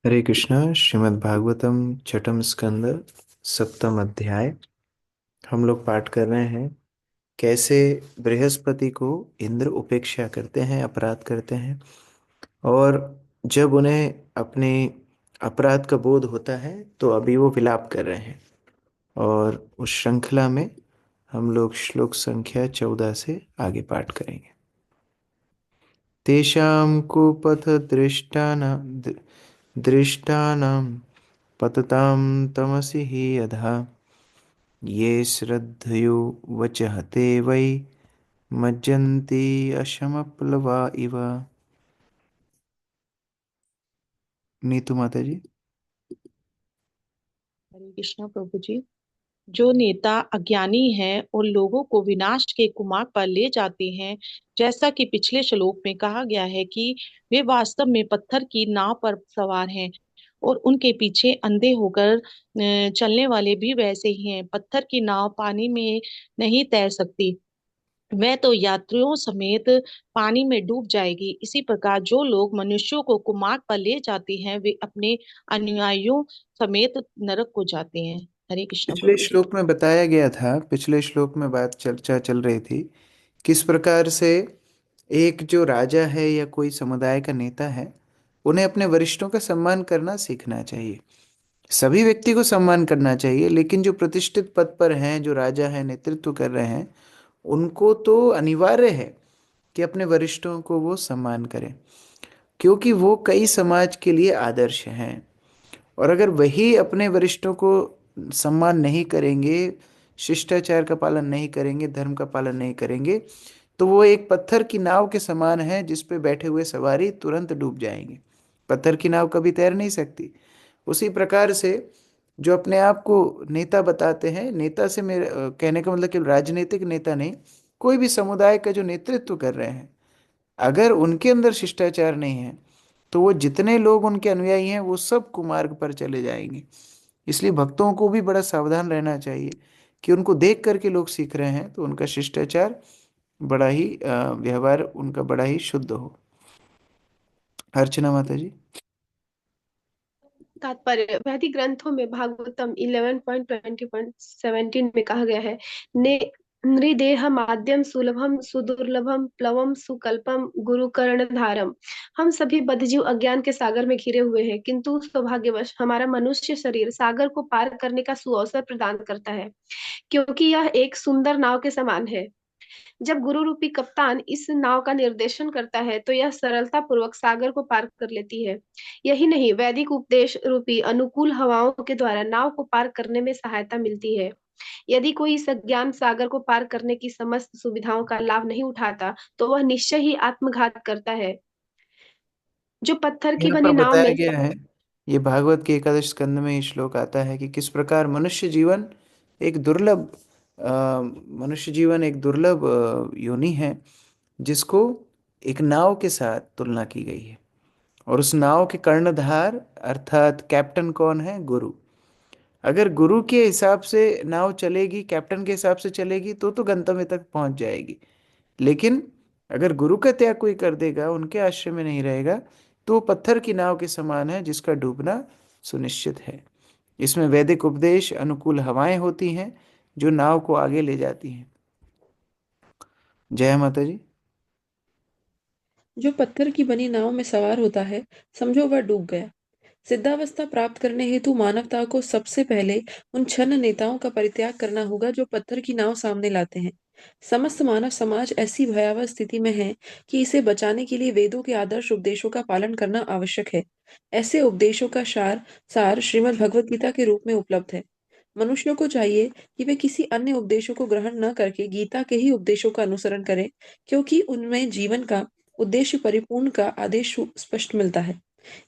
हरे कृष्णा। श्रीमद् भागवतम छठम स्कंद सप्तम अध्याय। हम लोग पाठ कर रहे हैं कैसे बृहस्पति को इंद्र उपेक्षा करते हैं, अपराध करते हैं, और जब उन्हें अपने अपराध का बोध होता है तो अभी वो विलाप कर रहे हैं। और उस श्रृंखला में हम लोग श्लोक संख्या 14 से आगे पाठ करेंगे। तेषां कुपथदृष्टानां दृष्टानां पततां तमसि हि यथा ये श्रद्धयो वचहते वै मज्जन्ति अशमप्लवा इव। नीतू माता जी। हरे कृष्णा प्रभु जी। जो नेता अज्ञानी हैं उन लोगों को विनाश के कुमार्ग पर ले जाते हैं। जैसा कि पिछले श्लोक में कहा गया है कि वे वास्तव में पत्थर की नाव पर सवार हैं और उनके पीछे अंधे होकर चलने वाले भी वैसे ही हैं। पत्थर की नाव पानी में नहीं तैर सकती, वह तो यात्रियों समेत पानी में डूब जाएगी। इसी प्रकार जो लोग मनुष्यों को कुमार्ग पर ले जाते हैं वे अपने अनुयायियों समेत नरक को जाते हैं। हरे कृष्णा पिछले प्रभु जी। श्लोक में बताया गया था, पिछले श्लोक में बात चर्चा चल रही थी किस प्रकार से एक जो राजा है या कोई समुदाय का नेता है, उन्हें अपने वरिष्ठों का सम्मान करना सीखना चाहिए। सभी व्यक्ति को सम्मान करना चाहिए, लेकिन जो प्रतिष्ठित पद पर हैं, जो राजा है, नेतृत्व कर रहे हैं, उनको तो अनिवार्य है कि अपने वरिष्ठों को वो सम्मान करें, क्योंकि वो कई समाज के लिए आदर्श हैं। और अगर वही अपने वरिष्ठों को सम्मान नहीं करेंगे, शिष्टाचार का पालन नहीं करेंगे, धर्म का पालन नहीं करेंगे, तो वो एक पत्थर की नाव के समान है जिस पे बैठे हुए सवारी तुरंत डूब जाएंगे। पत्थर की नाव कभी तैर नहीं सकती। उसी प्रकार से जो अपने आप को नेता बताते हैं, नेता से मेरे कहने का मतलब कि राजनीतिक नेता नहीं, कोई भी समुदाय का जो नेतृत्व कर रहे हैं, अगर उनके अंदर शिष्टाचार नहीं है तो वो जितने लोग उनके अनुयायी हैं वो सब कुमार्ग पर चले जाएंगे। इसलिए भक्तों को भी बड़ा सावधान रहना चाहिए कि उनको देख करके लोग सीख रहे हैं तो उनका शिष्टाचार बड़ा ही व्यवहार उनका बड़ा ही शुद्ध हो। अर्चना माता जी। तात्पर्य वैदिक ग्रंथों में भागवतम 11.20.17 में कहा गया है। ने नृदेह माद्यम सुलभम सुदुर्लभम प्लवम सुकल्पम गुरु धारम। हम सभी बद्धजीव अज्ञान के सागर में घिरे हुए हैं, किंतु सौभाग्यवश हमारा मनुष्य शरीर सागर को पार करने का सुअवसर प्रदान करता है, क्योंकि यह एक सुंदर नाव के समान है। जब गुरु रूपी कप्तान इस नाव का निर्देशन करता है तो यह सरलता पूर्वक सागर को पार कर लेती है। यही नहीं, वैदिक उपदेश रूपी अनुकूल हवाओं के द्वारा नाव को पार करने में सहायता मिलती है। यदि कोई इस ज्ञान सागर को पार करने की समस्त सुविधाओं का लाभ नहीं उठाता तो वह निश्चय ही आत्मघात करता है। जो पत्थर की यहाँ पर बनी नाव बताया में गया है, ये भागवत के एकादश स्कंद में ये श्लोक आता है कि किस प्रकार मनुष्य जीवन एक दुर्लभ मनुष्य जीवन एक दुर्लभ योनि है, जिसको एक नाव के साथ तुलना की गई है। और उस नाव के कर्णधार अर्थात कैप्टन कौन है? गुरु। अगर गुरु के हिसाब से नाव चलेगी, कैप्टन के हिसाब से चलेगी, तो गंतव्य तक पहुंच जाएगी। लेकिन अगर गुरु का त्याग कोई कर देगा, उनके आश्रय में नहीं रहेगा, तो वो पत्थर की नाव के समान है जिसका डूबना सुनिश्चित है। इसमें वैदिक उपदेश अनुकूल हवाएं होती हैं जो नाव को आगे ले जाती हैं। जय माता जी। जो पत्थर की बनी नाव में सवार होता है, समझो वह डूब गया। सिद्धावस्था प्राप्त करने हेतु मानवता को सबसे पहले उन छन्न नेताओं का परित्याग करना होगा जो पत्थर की नाव सामने लाते हैं। समस्त मानव समाज ऐसी भयावह स्थिति में है कि इसे बचाने के लिए वेदों के आदर्श उपदेशों का पालन करना आवश्यक है। ऐसे उपदेशों का सार श्रीमद् भगवत गीता के रूप में उपलब्ध है। मनुष्यों को चाहिए कि वे किसी अन्य उपदेशों को ग्रहण न करके गीता के ही उपदेशों का अनुसरण करें, क्योंकि उनमें जीवन का उद्देश्य परिपूर्ण का आदेश स्पष्ट मिलता है।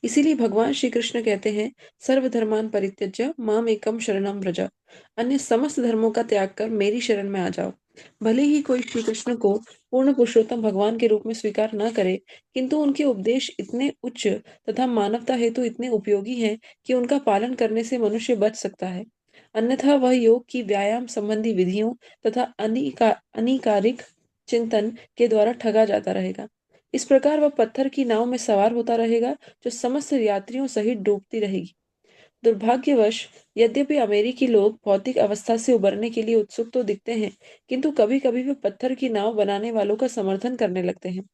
इसीलिए भगवान श्री कृष्ण कहते हैं, सर्वधर्मान परित्यज्य माम एकम शरणम व्रज। अन्य समस्त धर्मों का त्याग कर मेरी शरण में आ जाओ। भले ही कोई श्री कृष्ण को पूर्ण पुरुषोत्तम भगवान के रूप में स्वीकार न करे, किंतु उनके उपदेश इतने उच्च तथा मानवता हेतु इतने उपयोगी हैं कि उनका पालन करने से मनुष्य बच सकता है। अन्यथा वह योग की व्यायाम संबंधी विधियों तथा अनिकारिक चिंतन के द्वारा ठगा जाता रहेगा। इस प्रकार वह पत्थर की नाव में सवार होता रहेगा, जो समस्त यात्रियों सहित डूबती रहेगी। दुर्भाग्यवश यद्यपि अमेरिकी लोग भौतिक अवस्था से उबरने के लिए उत्सुक तो दिखते हैं, किंतु कभी-कभी वे पत्थर की नाव बनाने वालों का समर्थन करने लगते हैं।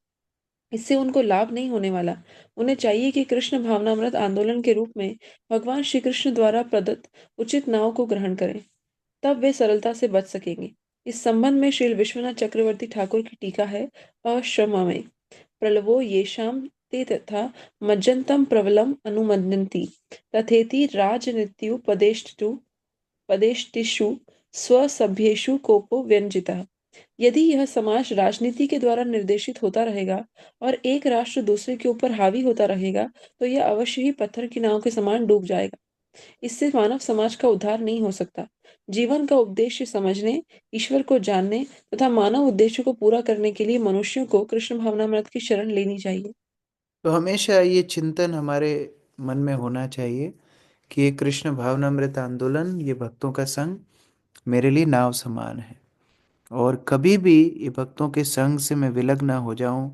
इससे उनको लाभ नहीं होने वाला। उन्हें चाहिए कि कृष्ण भावनामृत आंदोलन के रूप में भगवान श्री कृष्ण द्वारा प्रदत्त उचित नाव को ग्रहण करें, तब वे सरलता से बच सकेंगे। इस संबंध में श्री विश्वनाथ चक्रवर्ती ठाकुर की टीका है अश्रममें। प्रलवो येषां ते तथा मज्जन्तं प्रबलम् अनुमन्यन्ति तथेति राजनीत्युपदेष्टिषु स्वसभ्येषु कोपो व्यंजितः। यदि यह समाज राजनीति के द्वारा निर्देशित होता रहेगा और एक राष्ट्र दूसरे के ऊपर हावी होता रहेगा, तो यह अवश्य ही पत्थर की नाव के समान डूब जाएगा। इससे मानव समाज का उद्धार नहीं हो सकता। जीवन का उद्देश्य समझने, ईश्वर को जानने तथा मानव उद्देश्य को पूरा करने के लिए मनुष्यों को कृष्ण भावनामृत की शरण लेनी चाहिए। तो हमेशा ये चिंतन हमारे मन में होना चाहिए कि ये कृष्ण भावनामृत आंदोलन, ये भक्तों का संग मेरे लिए नाव समान है। और कभी भी ये भक्तों के संग से मैं विलग ना हो जाऊं,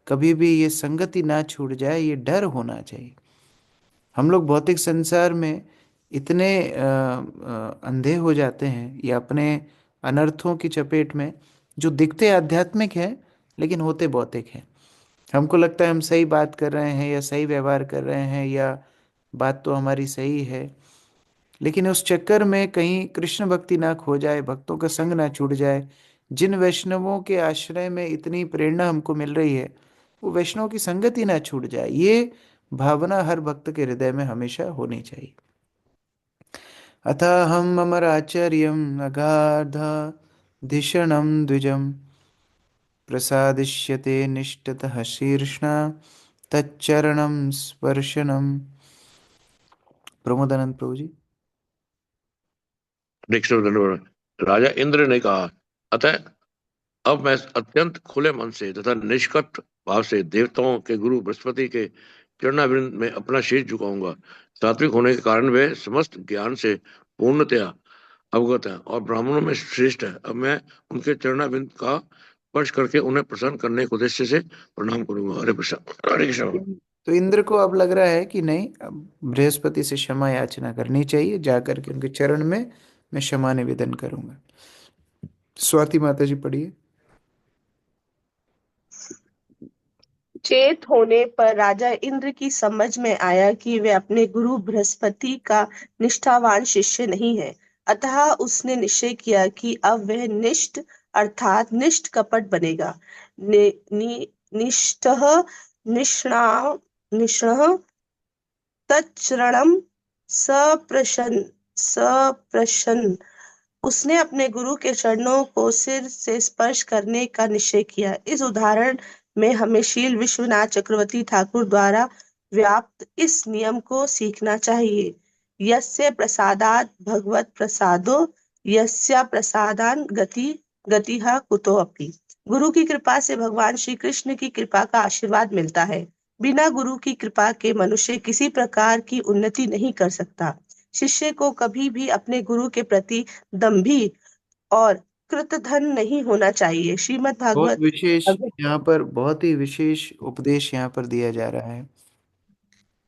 कभी भी ये संगति ना छूट जाए, ये डर होना चाहिए। हम लोग भौतिक संसार में इतने अंधे हो जाते हैं या अपने अनर्थों की चपेट में, जो दिखते आध्यात्मिक हैं लेकिन होते भौतिक हैं। हमको लगता है हम सही बात कर रहे हैं या सही व्यवहार कर रहे हैं या बात तो हमारी सही है, लेकिन उस चक्कर में कहीं कृष्ण भक्ति ना खो जाए, भक्तों का संग ना छूट जाए। जिन वैष्णवों के आश्रय में इतनी प्रेरणा हमको मिल रही है, वो वैष्णव की संगति ना छूट जाए, ये भावना हर भक्त के हृदय में हमेशा होनी चाहिए। अतः हम अमर आचार्यम अगाध धिषणम द्विजम प्रसादिष्यते निष्ठतः शीर्षणा तच्चरणम स्पर्शनम। प्रमोदानंद प्रभु जी। राजा इंद्र ने कहा, अतः अब मैं अत्यंत खुले मन से तथा निष्कपट भाव से देवताओं के गुरु बृहस्पति के चरणारविंद में अपना शीश झुकाऊंगा। सात्विक होने के कारण वे समस्त ज्ञान से पूर्णतया अवगत है और ब्राह्मणों में श्रेष्ठ है। अब मैं उनके चरणारविंद का स्पर्श करके उन्हें प्रसन्न करने के उद्देश्य से प्रणाम करूंगा। हरे कृष्ण, हरे कृष्ण। तो इंद्र को अब लग रहा है कि नहीं, अब बृहस्पति से क्षमा याचना करनी चाहिए, जाकर के उनके चरण में मैं क्षमा निवेदन करूंगा। स्वाति माता जी पढ़िए। चेत होने पर राजा इंद्र की समझ में आया कि वे अपने गुरु बृहस्पति का निष्ठावान शिष्य नहीं है। अतः उसने निश्चय किया कि अब वह निष्ठ अर्थात निष्ठ कपट बनेगा। निष्ठः निष्णः तच्चरणम सप्रशन सप्रशन। उसने अपने गुरु के चरणों को सिर से स्पर्श करने का निश्चय किया। इस उदाहरण में हमें शील विश्वनाथ चक्रवर्ती ठाकुर द्वारा व्याप्त इस नियम को सीखना चाहिए। यस्य प्रसादात् भगवत प्रसादो यस्य प्रसादान गतिः कुतो अपि। गुरु की कृपा से भगवान श्री कृष्ण की कृपा का आशीर्वाद मिलता है। बिना गुरु की कृपा के मनुष्य किसी प्रकार की उन्नति नहीं कर सकता। शिष्य को कभी भी अपने गुरु के प्रति दंभी और कृतधन नहीं होना चाहिए। श्रीमद् बहुत भागवत विशेष यहाँ पर, बहुत ही विशेष उपदेश यहाँ पर दिया जा रहा है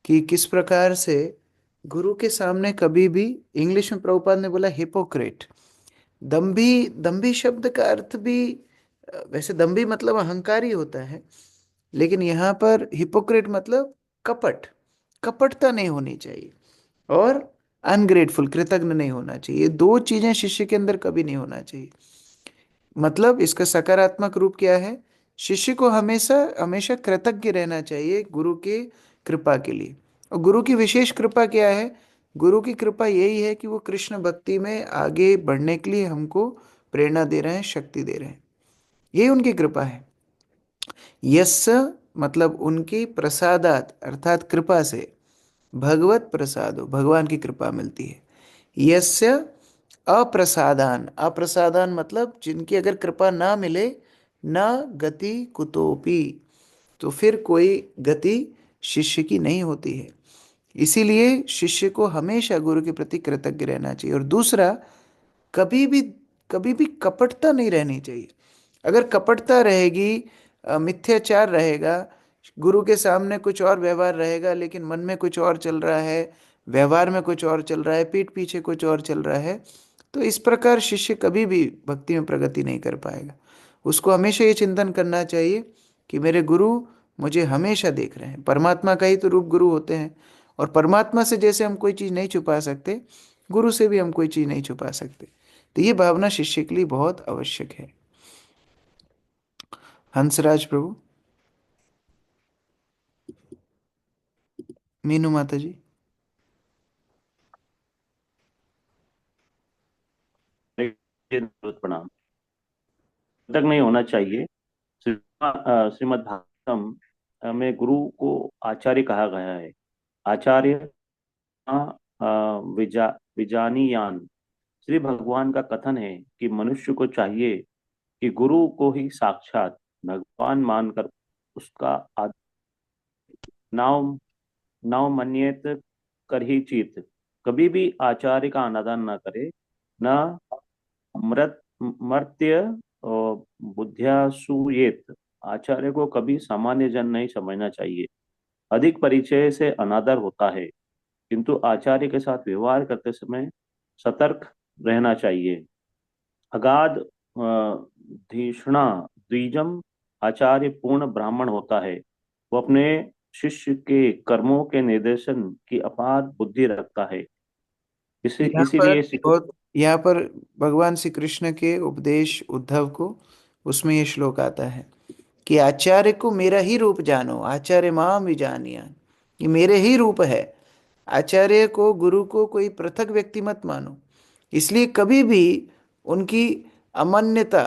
कि किस प्रकार से गुरु के सामने कभी भी, इंग्लिश में प्रभुपाद ने बोला हिपोक्रेट। दंभी, दंभी शब्द का अर्थ भी वैसे दंभी मतलब अहंकारी होता है, लेकिन यहाँ पर हिपोक्रेट मतलब कपट, कपटता नहीं होनी चाहिए और अनग्रेटफुल, कृतज्ञ नहीं होना चाहिए। ये दो चीजें शिष्य के अंदर कभी नहीं होना चाहिए। मतलब इसका सकारात्मक रूप क्या है? शिष्य को हमेशा हमेशा कृतज्ञ रहना चाहिए गुरु के कृपा के लिए। और गुरु की विशेष कृपा क्या है? गुरु की कृपा यही है कि वो कृष्ण भक्ति में आगे बढ़ने के लिए हमको प्रेरणा दे रहे हैं, शक्ति दे रहे हैं। यही उनकी कृपा है। यस्य मतलब उनकी प्रसादात अर्थात कृपा से, भगवत प्रसादो भगवान की कृपा मिलती है। यस्य अप्रसादान, अप्रसादान मतलब जिनकी अगर कृपा ना मिले, ना गति कुतोपि, तो फिर कोई गति शिष्य की नहीं होती है। इसीलिए शिष्य को हमेशा गुरु के प्रति कृतज्ञ रहना चाहिए। और दूसरा, कभी भी कभी भी कपटता नहीं रहनी चाहिए। अगर कपटता रहेगी, मिथ्याचार रहेगा, गुरु के सामने कुछ और व्यवहार रहेगा लेकिन मन में कुछ और चल रहा है, व्यवहार में कुछ और चल रहा है, पीठ पीछे कुछ और चल रहा है, तो इस प्रकार शिष्य कभी भी भक्ति में प्रगति नहीं कर पाएगा। उसको हमेशा ये चिंतन करना चाहिए कि मेरे गुरु मुझे हमेशा देख रहे हैं। परमात्मा का ही तो रूप गुरु होते हैं, और परमात्मा से जैसे हम कोई चीज़ नहीं छुपा सकते, गुरु से भी हम कोई चीज़ नहीं छुपा सकते। तो ये भावना शिष्य के लिए बहुत आवश्यक है। हंसराज प्रभु। मीनू माता जी। प्रणाम। तक नहीं होना चाहिए। श्रीमद् भागवतम में गुरु को आचार्य कहा गया है। आचार्य विजा विजानीयान। श्री भगवान का कथन है कि मनुष्य को चाहिए कि गुरु को ही साक्षात भगवान मानकर उसका नाव नाव मन्येत कर ही चित। कभी भी आचार्य का अनादर न करे, न मृत मर्त्य बुद्धियासुयेत। आचार्य को कभी सामान्य जन नहीं समझना चाहिए। अधिक परिचय से अनादर होता है, किंतु आचार्य के साथ व्यवहार करते समय सतर्क रहना चाहिए। अगाध धीषणा द्विजम। आचार्य पूर्ण ब्राह्मण होता है। वो अपने शिष्य के कर्मों के निर्देशन की अपार बुद्धि रखता है। यहाँ पर इसीलिए बहुत यहाँ पर भगवान श्री कृष्ण के उपदेश उद्धव को, उसमें ये श्लोक आता है कि आचार्य को मेरा ही रूप जानो, आचार्य माम विजानिया। ये मेरे ही रूप है। आचार्य को, गुरु को कोई पृथक व्यक्ति मत मानो। इसलिए कभी भी उनकी अमान्यता,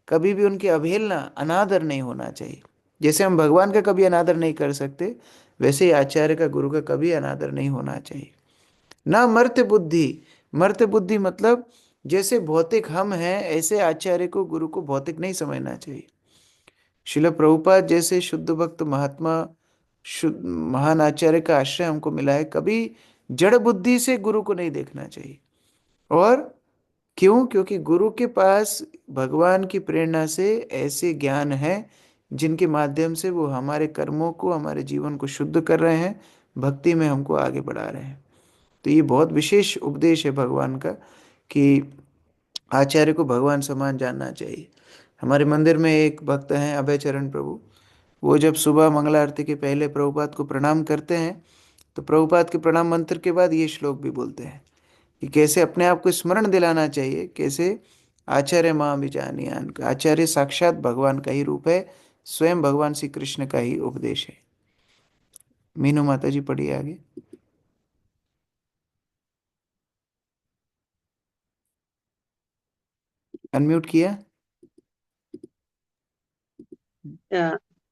कभी भी उनकी अवहेलना, अनादर नहीं होना चाहिए। जैसे हम भगवान का कभी अनादर नहीं कर सकते, वैसे ही आचार्य का, गुरु का कभी अनादर नहीं होना चाहिए। ना मर्त्य बुद्धि। मर्त्य बुद्धि मतलब जैसे भौतिक हम हैं, ऐसे आचार्य को, गुरु को भौतिक नहीं समझना चाहिए। शिल प्रभुपाद जैसे शुद्ध भक्त महात्मा, शुद्ध महान आचार्य का आश्रय हमको मिला है। कभी जड़ बुद्धि से गुरु को नहीं देखना चाहिए। और क्यों? क्योंकि गुरु के पास भगवान की प्रेरणा से ऐसे ज्ञान है जिनके माध्यम से वो हमारे कर्मों को, हमारे जीवन को शुद्ध कर रहे हैं, भक्ति में हमको आगे बढ़ा रहे हैं। तो ये बहुत विशेष उपदेश है भगवान का कि आचार्य को भगवान समान जानना चाहिए। हमारे मंदिर में एक भक्त हैं अभय चरण प्रभु। वो जब सुबह मंगला आरती के पहले प्रभुपाद को प्रणाम करते हैं, तो प्रभुपाद के प्रणाम मंत्र के बाद ये श्लोक भी बोलते हैं कि कैसे अपने आप को स्मरण दिलाना चाहिए, कैसे आचार्य मां विजानियान। आचार्य साक्षात भगवान का ही रूप है, स्वयं भगवान श्री कृष्ण का ही उपदेश है। मीनू माता जी पढ़िए आगे। अनम्यूट किया।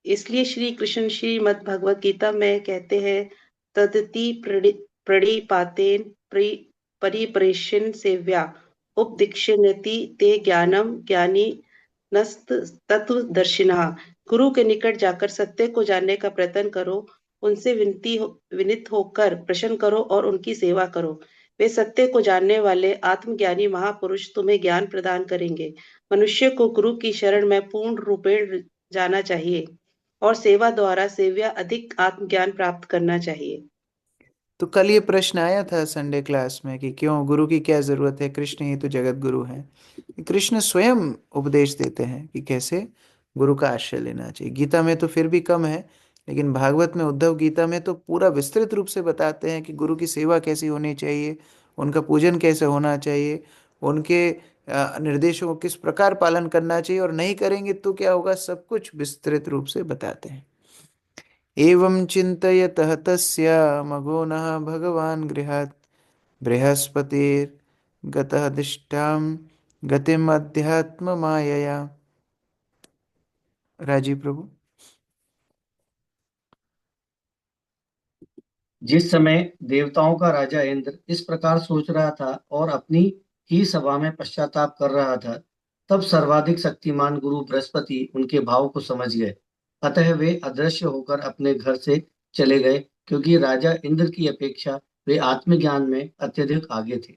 इसलिए श्री कृष्ण श्रीमद् भगवत गीता में कहते हैं, तदति प्रणिपातेन परिप्रेष्यन सेव्या उपदीक्षन्ति ते ज्ञानम ज्ञानी नस्त तत्वदर्शिनः। गुरु के निकट जाकर सत्य को जानने का प्रयत्न करो, उनसे विनित होकर प्रश्न करो और उनकी सेवा करो। वे सत्य को जानने वाले आत्मज्ञानी महापुरुष तुम्हें ज्ञान प्रदान करेंगे। मनुष्य को गुरु की शरण में पूर्ण रूपेण जाना चाहिए और सेवा द्वारा सेव्या अधिक आत्मज्ञान प्राप्त करना चाहिए। तो कल ये प्रश्न आया था संडे क्लास में कि क्यों गुरु की क्या जरूरत है, कृष्ण ही तो जगत गुरु हैं। कृष्ण स्वयं उपदेश देते हैं कि कैसे गुरु का आश्रय लेना चाहिए। गीता में तो फिर भी कम है, लेकिन भागवत में, उद्धव गीता में तो पूरा विस्तृत रूप से बताते हैं कि गुरु की सेवा कैसी होनी चाहिए, उनका पूजन कैसे होना चाहिए, उनके निर्देशों को किस प्रकार पालन करना चाहिए, और नहीं करेंगे तो क्या होगा, सब कुछ विस्तृत रूप से बताते हैं। एवं चिन्तयतः तस्य मघो नः भगवान् गृहात् बृहस्पतिर्गतः दिष्टां गतिम् अध्यात्म मायया। राजीव प्रभु। जिस समय देवताओं का राजा इंद्र इस प्रकार सोच रहा था और अपनी ही सभा में पश्चाताप कर रहा था, तब सर्वाधिक शक्तिमान गुरु बृहस्पति उनके भाव को समझ गए। अतः वे अदृश्य होकर अपने घर से चले गए, क्योंकि राजा इंद्र की अपेक्षा वे आत्मज्ञान में अत्यधिक आगे थे।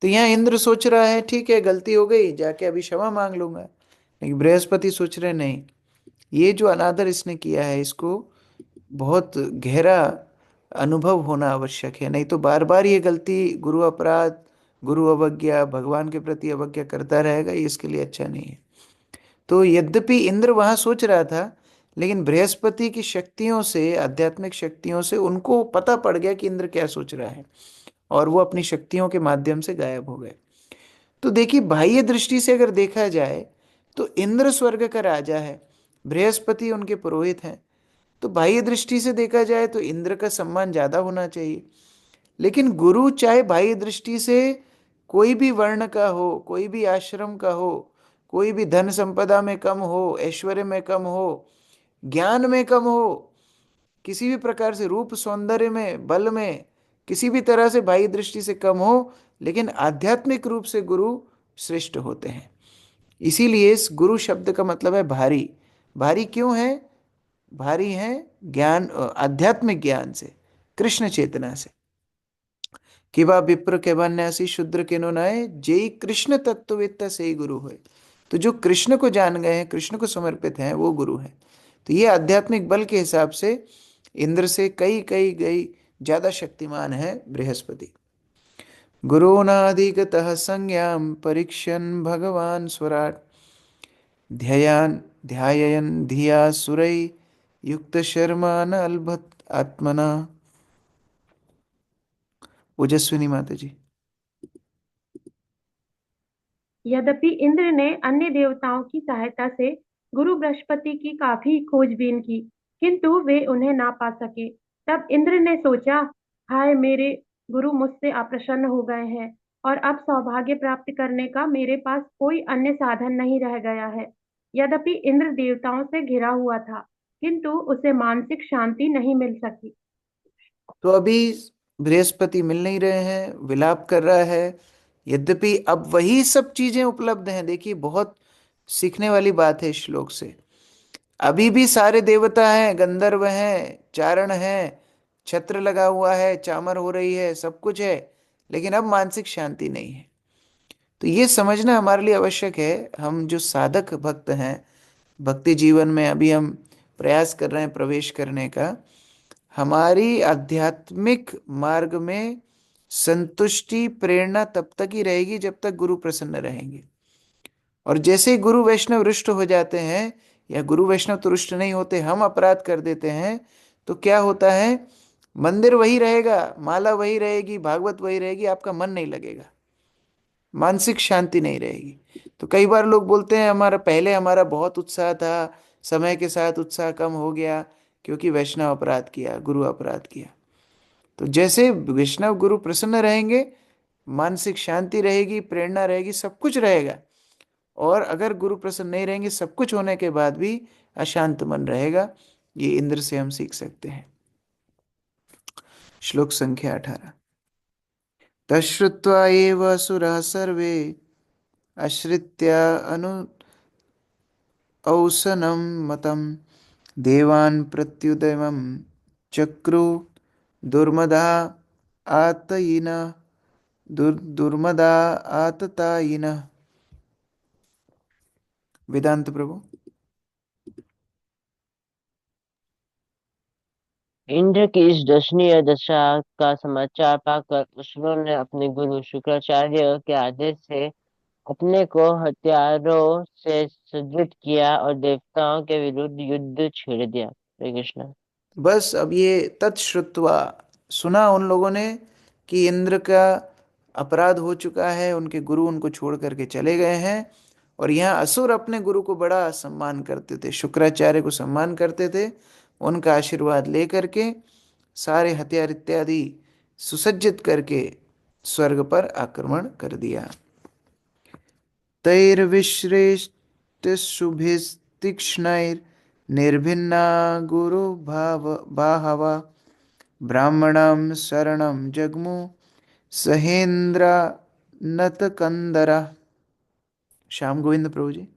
तो यहाँ इंद्र सोच रहा है ठीक है, गलती हो गई, जाके अभी क्षमा मांग लूंगा, लेकिन बृहस्पति सोच रहे नहीं, ये जो अनादर इसने किया है, इसको बहुत गहरा अनुभव होना आवश्यक है, नहीं तो बार बार ये गलती, गुरु अपराध, गुरु अवज्ञा, भगवान के प्रति अवज्ञा करता रहेगा, ये इसके लिए अच्छा नहीं है। तो यद्यपि इंद्र वहां सोच रहा था, लेकिन बृहस्पति की शक्तियों से, आध्यात्मिक शक्तियों से उनको पता पड़ गया कि इंद्र क्या सोच रहा है, और वो अपनी शक्तियों के माध्यम से गायब हो गए। तो देखिए, बाह्य दृष्टि से अगर देखा जाए तो इंद्र स्वर्ग का राजा है, बृहस्पति उनके पुरोहित हैं। तो बाह्य दृष्टि से देखा जाए तो इंद्र का सम्मान ज्यादा होना चाहिए। लेकिन गुरु चाहे बाह्य दृष्टि से कोई भी वर्ण का हो, कोई भी आश्रम का हो, कोई भी धन संपदा में कम हो, ऐश्वर्य में कम हो, ज्ञान में कम हो, किसी भी प्रकार से रूप सौंदर्य में, बल में, किसी भी तरह से बाह्य दृष्टि से कम हो, लेकिन आध्यात्मिक रूप से गुरु श्रेष्ठ होते हैं। इसीलिए इस गुरु शब्द का मतलब है भारी। भारी क्यों है? भारी है ज्ञान, आध्यात्मिक ज्ञान से, कृष्ण चेतना से। किवा विप्र केवन्यासी शूद्र के नो नाय, जेई कृष्ण तत्ववेत्ता से ही गुरु है। तो जो कृष्ण को जान गए हैं, कृष्ण को समर्पित हैं, वो गुरु हैं। तो ये आध्यात्मिक बल के हिसाब से इंद्र से कई कई कई ज्यादा शक्तिमान है बृहस्पति। गुरुनाधिगतः संज्ञां परीक्षन् भगवान स्वराट, ध्यान ध्यायन् धिया सुरै युक्त शर्मा न अलभत आत्मना। ओजस्विनी माता जी। यद्यपि इंद्र ने अन्य देवताओं की सहायता से गुरु बृहस्पति की काफी खोजबीन की, किंतु वे उन्हें ना पा सके। तब इंद्र ने सोचा, हाय, मेरे गुरु मुझसे अप्रसन्न हो गए हैं और अब सौभाग्य प्राप्त करने का मेरे पास कोई अन्य साधन नहीं रह गया है। यद्यपि इंद्र देवताओं से घिरा हुआ था, किंतु उसे मानसिक शांति नहीं मिल सकी। तो अभी बृहस्पति मिल नहीं रहे हैं, विलाप कर रहा है। यद्यपि अब वही सब चीजें उपलब्ध हैं। देखिए, बहुत सीखने वाली बात है इस श्लोक से। अभी भी सारे देवता हैं, गंधर्व हैं, चारण हैं, छत्र लगा हुआ है, चामर हो रही है, सब कुछ है, लेकिन अब मानसिक शांति नहीं है। तो ये समझना हमारे लिए आवश्यक है। हम जो साधक भक्त हैं, भक्ति जीवन में अभी हम प्रयास कर रहे हैं प्रवेश करने का, हमारी आध्यात्मिक मार्ग में संतुष्टि, प्रेरणा तब तक ही रहेगी जब तक गुरु प्रसन्न रहेंगे। और जैसे ही गुरु वैष्णव रुष्ट हो जाते हैं, या गुरु वैष्णव तो रुष्ट नहीं होते, हम अपराध कर देते हैं, तो क्या होता है? मंदिर वही रहेगा, माला वही रहेगी, भागवत वही रहेगी, आपका मन नहीं लगेगा, मानसिक शांति नहीं रहेगी। तो कई बार लोग बोलते हैं, हमारा बहुत उत्साह था, समय के साथ उत्साह कम हो गया क्योंकि वैष्णव अपराध किया, गुरु अपराध किया। तो जैसे वैष्णव गुरु प्रसन्न रहेंगे, मानसिक शांति रहेगी, प्रेरणा रहेगी, सब कुछ रहेगा। और अगर गुरु प्रसन्न नहीं रहेंगे, सब कुछ होने के बाद भी अशांत मन रहेगा। ये इंद्र से हम सीख सकते हैं। श्लोक संख्या 18। तश्रुत्वा एव असुराः सर्वे आश्रित्य अनु औसनं मतं देवान् प्रत्युदयं चक्रु दुर्मदा आतयिनः दुर्मदा आततायिनः। वेदांत प्रभु। इंद्र की इस दर्शनीय दशा का समाचार पाकर असुरों ने अपने गुरु शुक्राचार्य के आदेश से अपने को हथियारों से सज्जित किया और देवताओं के विरुद्ध युद्ध छेड़ दिया। हरे कृष्ण। बस अब ये तत्श्रुत्वा, सुना उन लोगों ने कि इंद्र का अपराध हो चुका है, उनके गुरु उनको छोड़ करके चले गए हैं। और यहाँ असुर अपने गुरु को बड़ा सम्मान करते थे, शुक्राचार्य को सम्मान करते थे। उनका आशीर्वाद लेकर के सारे हथियार इत्यादि सुसज्जित करके स्वर्ग पर आक्रमण कर दिया। तैर्विश्रेष्टशुभिस्तीक्ष्णैर्निर्भिन्ना गुरु भाव बाहवा, ब्राह्मणं शरणं जग्मु सहेन्द्र नतकंदरा। श्याम गोविंद प्रभु जी।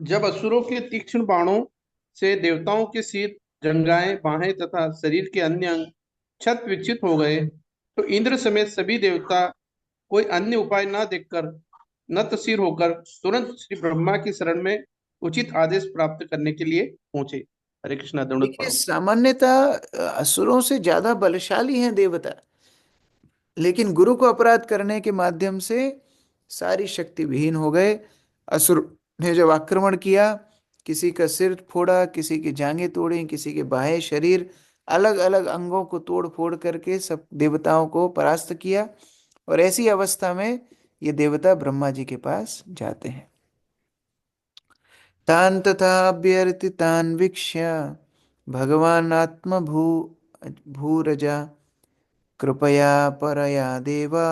जब असुरों के तीक्ष्ण बाणों से देवताओं के सिर, जंघाएं, बाहें तथा शरीर के अन्य अंग क्षत विक्षित हो गए, तो इंद्र समेत सभी देवता कोई अन्य उपाय न देखकर नत सिर होकर तुरंत श्री ब्रह्मा की शरण में उचित आदेश प्राप्त करने के लिए पहुंचे। हरे कृष्णा, दंडवत देखिए, प्रणाम। सामान्यतः असुरों से ज्यादा बलशाली हैं देवता, लेकिन गुरु को अपराध करने के माध्यम से सारी शक्ति विहीन हो गए। असुर ने जब आक्रमण किया, किसी का सिर फोड़ा, किसी की जांघें तोड़ी, किसी के बाह्य शरीर, अलग अलग अंगों को तोड़ फोड़ करके सब देवताओं को परास्त किया। और ऐसी अवस्था में ये देवता ब्रह्मा जी के पास जाते हैं। तान तथा अभ्यर्थितान वीक्ष्य भगवान आत्मभू भूरजा कृपया परया देवा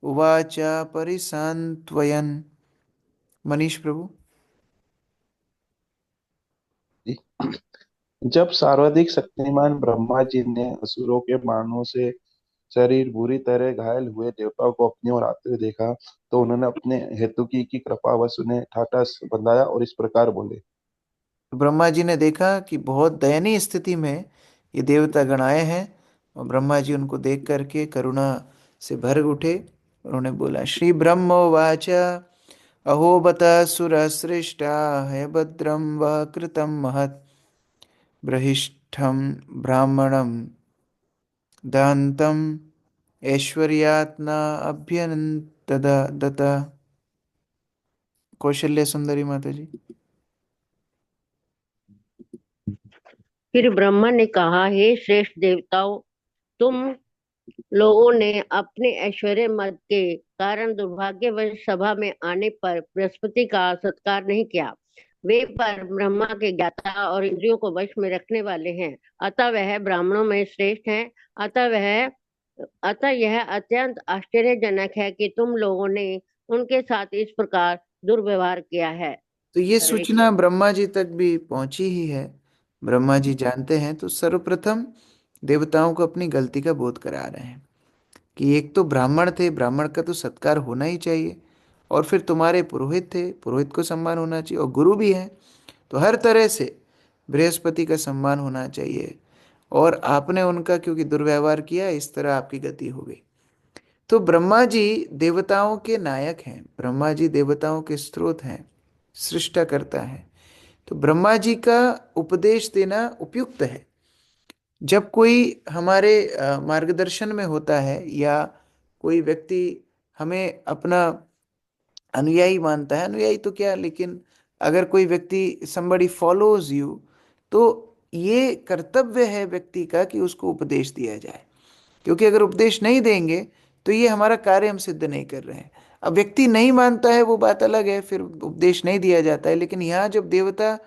उवाच परिसान्त्वयन्। मनीष प्रभु। जब सर्वाधिक शक्तिमान ब्रह्मा जी ने असुरों के बाणों से शरीर बुरी तरह घायल हुए देवताओं को अपनी ओर आते हुए देखा, तो उन्होंने अपने हेतुकी की कृपावश उन्हें ठाठा बंधाया और इस प्रकार बोले। ब्रह्मा जी ने देखा कि बहुत दयनीय स्थिति में ये देवता गण आए हैं, और ब्रह्मा जी उनको देख करके करुणा से भर उठे। उन्होंने बोला, श्री ब्रह्मोवाच अहो बत सुर श्रेष्ठा है भद्रम वह कृतम महत् बृहिष्ठम ब्राह्मणम दान्तम ऐश्वर्यात्ना अभ्यनंतदत। कौशल्य सुंदरी माता जी। फिर ब्रह्मा ने कहा, हे श्रेष्ठ देवताओं, तुम लोगों ने अपने ऐश्वर्य मद के कारण दुर्भाग्यवश सभा में आने पर बृहस्पति का सत्कार नहीं किया। वे पर ब्रह्मा के ज्ञाता और इंद्रियों को वश में रखने वाले हैं, अतः वह ब्राह्मणों में श्रेष्ठ हैं। अतः यह अत्यंत आश्चर्यजनक है कि तुम लोगों ने उनके साथ इस प्रकार दुर्व्यवहार किया है। तो ये हरे सूचना ब्रह्मा जी तक भी पहुंची ही है। ब्रह्मा जी जानते हैं, तो सर्वप्रथम देवताओं को अपनी गलती का बोध करा रहे हैं कि एक तो ब्राह्मण थे, ब्राह्मण का तो सत्कार होना ही चाहिए, और फिर तुम्हारे पुरोहित थे, पुरोहित को सम्मान होना चाहिए, और गुरु भी हैं, तो हर तरह से बृहस्पति का सम्मान होना चाहिए। और आपने उनका क्योंकि दुर्व्यवहार किया, इस तरह आपकी गति हो गई। तो ब्रह्मा जी देवताओं के नायक हैं, ब्रह्मा जी देवताओं के स्रोत हैं, सृष्टा करता है। तो ब्रह्मा जी का उपदेश देना उपयुक्त है। जब कोई हमारे मार्गदर्शन में होता है, या कोई व्यक्ति हमें अपना अनुयायी मानता है, अनुयायी तो क्या, लेकिन अगर कोई व्यक्ति somebody follows you, तो ये कर्तव्य है व्यक्ति का कि उसको उपदेश दिया जाए। क्योंकि अगर उपदेश नहीं देंगे तो ये हमारा कार्य हम सिद्ध नहीं कर रहे हैं। अब व्यक्ति नहीं मानता है, वो बात अलग है, फिर उपदेश नहीं दिया जाता है। लेकिन यहाँ जब देवता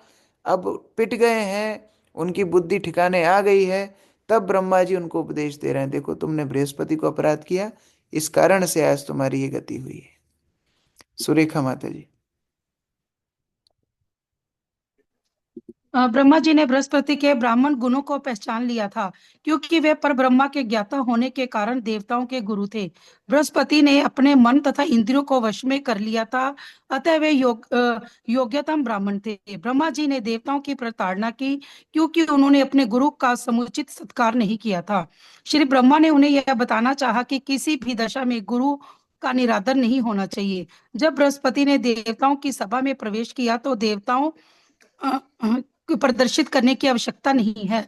अब पिट गए हैं, उनकी बुद्धि ठिकाने आ गई है, तब ब्रह्मा जी उनको उपदेश दे रहे हैं, देखो तुमने बृहस्पति को अपराध किया, इस कारण से आज तुम्हारी ये गति हुई है। सुरेखा माता जी। ब्रह्मा जी ने बृहस्पति के ब्राह्मण गुणों को पहचान लिया था, क्योंकि वे पर ब्रह्मा के ज्ञाता होने के कारण देवताओं के गुरु थे। बृहस्पति ने अपने मन तथा इंद्रियों को वश में कर लिया था, अतः वे योग्यतम ब्राह्मण थे। ब्रह्मा जी ने देवताओं की प्रताड़ना की, क्योंकि उन्होंने अपने गुरु का समुचित सत्कार नहीं किया था। श्री ब्रह्मा ने उन्हें यह बताना चाहा कि किसी भी दशा में गुरु का निरादर नहीं होना चाहिए। जब बृहस्पति ने देवताओं की सभा में प्रवेश किया, तो देवताओं को प्रदर्शित करने की आवश्यकता नहीं है।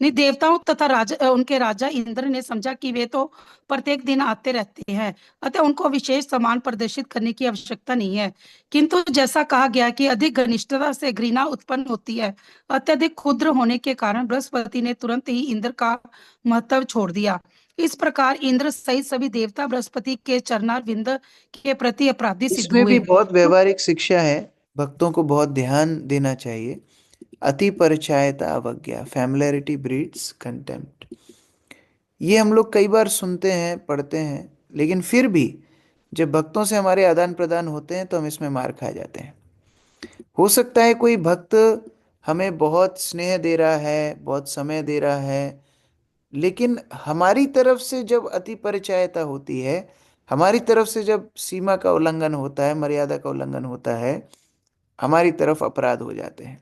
नहीं, देवताओं तथा उनके राजा इंद्र ने समझा कि वे तो प्रत्येक दिन आते रहते हैं, अतः उनको विशेष सम्मान प्रदर्शित करने की आवश्यकता नहीं है। किंतु जैसा कहा गया कि अधिक घनिष्ठता से घृणा उत्पन्न होती है, अत्यधिक क्षुद्र होने के कारण बृहस्पति ने तुरंत ही इंद्र का महत्व छोड़ दिया। इस प्रकार इंद्र सहित सभी देवता बृहस्पति के चरणारविंद के प्रति अपराधी सिद्ध इसमें भी हुए। बहुत व्यवहारिक शिक्षा है, भक्तों को बहुत ध्यान देना चाहिए। अति परिचयता अवज्ञा, फैमिलियरिटी ब्रीड्स कंटेम्प्ट। ये हम लोग कई बार सुनते हैं, पढ़ते हैं, लेकिन फिर भी जब भक्तों से हमारे आदान प्रदान होते हैं तो हम इसमें मार खा जाते हैं। हो सकता है कोई भक्त हमें बहुत स्नेह दे रहा है, बहुत समय दे रहा है, लेकिन हमारी तरफ से जब अति परिचयता होती है, हमारी तरफ से जब सीमा का उल्लंघन होता है, मर्यादा का उल्लंघन होता है, हमारी तरफ अपराध हो जाते हैं।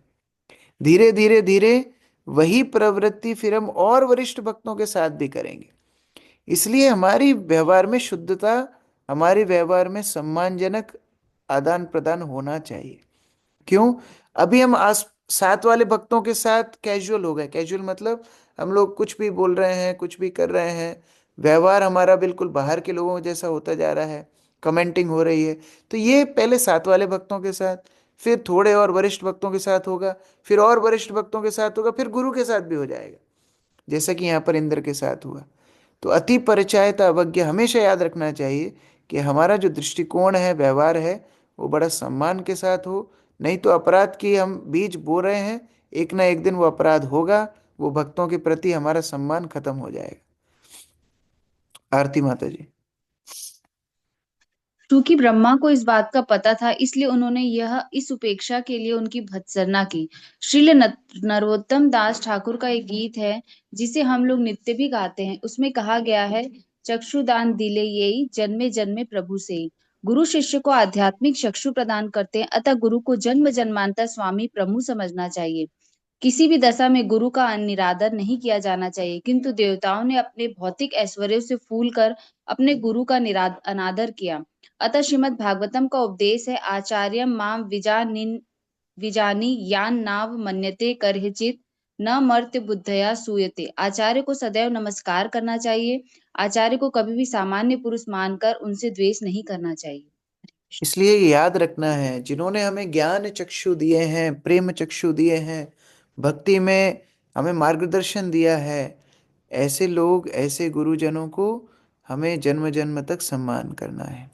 धीरे धीरे धीरे वही प्रवृत्ति फिर हम और वरिष्ठ भक्तों के साथ भी करेंगे। इसलिए हमारी व्यवहार में शुद्धता, हमारे व्यवहार में सम्मानजनक आदान प्रदान होना चाहिए। क्यों? अभी हम आस साथ वाले भक्तों के साथ कैजुअल हो गए। कैजुअल मतलब हम लोग कुछ भी बोल रहे हैं, कुछ भी कर रहे हैं, व्यवहार हमारा बिल्कुल बाहर के लोगों जैसा होता जा रहा है, कमेंटिंग हो रही है। तो ये पहले साथ वाले भक्तों के साथ, फिर थोड़े और वरिष्ठ भक्तों के साथ होगा, फिर और वरिष्ठ भक्तों के साथ होगा, फिर गुरु के साथ भी हो जाएगा, जैसा कि यहाँ पर इंद्र के साथ हुआ। तो अति परिचयता अवज्ञा, हमेशा याद रखना चाहिए कि हमारा जो दृष्टिकोण है, व्यवहार है, वो बड़ा सम्मान के साथ हो। नहीं तो अपराध की हम बीज बो रहे हैं, एक ना एक दिन वो अपराध होगा, वो भक्तों के प्रति हमारा सम्मान खत्म हो जाएगा। आरती माता जी। क्योंकि ब्रह्मा को इस बात का पता था, इसलिए उन्होंने यह इस उपेक्षा के लिए उनकी भत्सना की। श्रील नरोत्तम दास ठाकुर का एक गीत है जिसे हम लोग नित्य भी गाते हैं। उसमें कहा गया है, चक्षुदान दिले येई जन्मे जन्मे प्रभु से। गुरु शिष्य को आध्यात्मिक चक्षु प्रदान करते हैं, अतः गुरु को जन्म जन्मांतर स्वामी प्रभु समझना चाहिए। किसी भी दशा में गुरु का निरादर नहीं किया जाना चाहिए, किंतु देवताओं ने अपने भौतिक ऐश्वर्य से फूल कर अपने गुरु का अनादर किया। अतः श्रीमद् भागवतम का उपदेश है, आचार्य माम विजानी यान नाव मन्यते करहिचित न मर्त्य बुद्धया सूयते। आचार्य को सदैव नमस्कार करना चाहिए। आचार्य को कभी भी सामान्य पुरुष मानकर उनसे द्वेष नहीं करना चाहिए। इसलिए याद रखना है, जिन्होंने हमें ज्ञान चक्षु दिए हैं, प्रेम चक्षु दिए हैं, भक्ति में हमें मार्गदर्शन दिया है, ऐसे लोग, ऐसे गुरुजनों को हमें जन्म जन्म तक सम्मान करना है।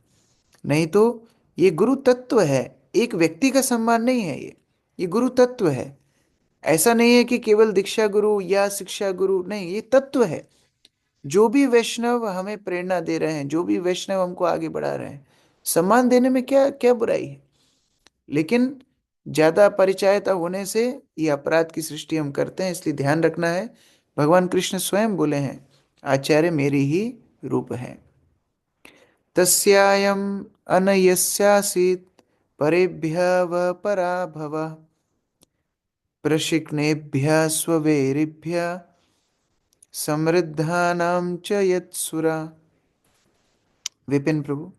नहीं तो ये गुरु तत्व है, एक व्यक्ति का सम्मान नहीं है, ये गुरु तत्व है। ऐसा नहीं है कि केवल दीक्षा गुरु या शिक्षा गुरु, नहीं, ये तत्व है। जो भी वैष्णव हमें प्रेरणा दे रहे हैं, जो भी वैष्णव हमको आगे बढ़ा रहे हैं, सम्मान देने में क्या क्या बुराई है। लेकिन ज्यादा परिचयता होने से ये अपराध की सृष्टि हम करते हैं, इसलिए ध्यान रखना है। भगवान कृष्ण स्वयं बोले हैं, आचार्य मेरी ही रूप है। तस्यायम अनयस्यासीत परेभ्यः वः पराभवः प्रशिक्नेभ्यः स्ववेरिभ्यः समृद्धानां च यत्सुरा। विपिन प्रभु।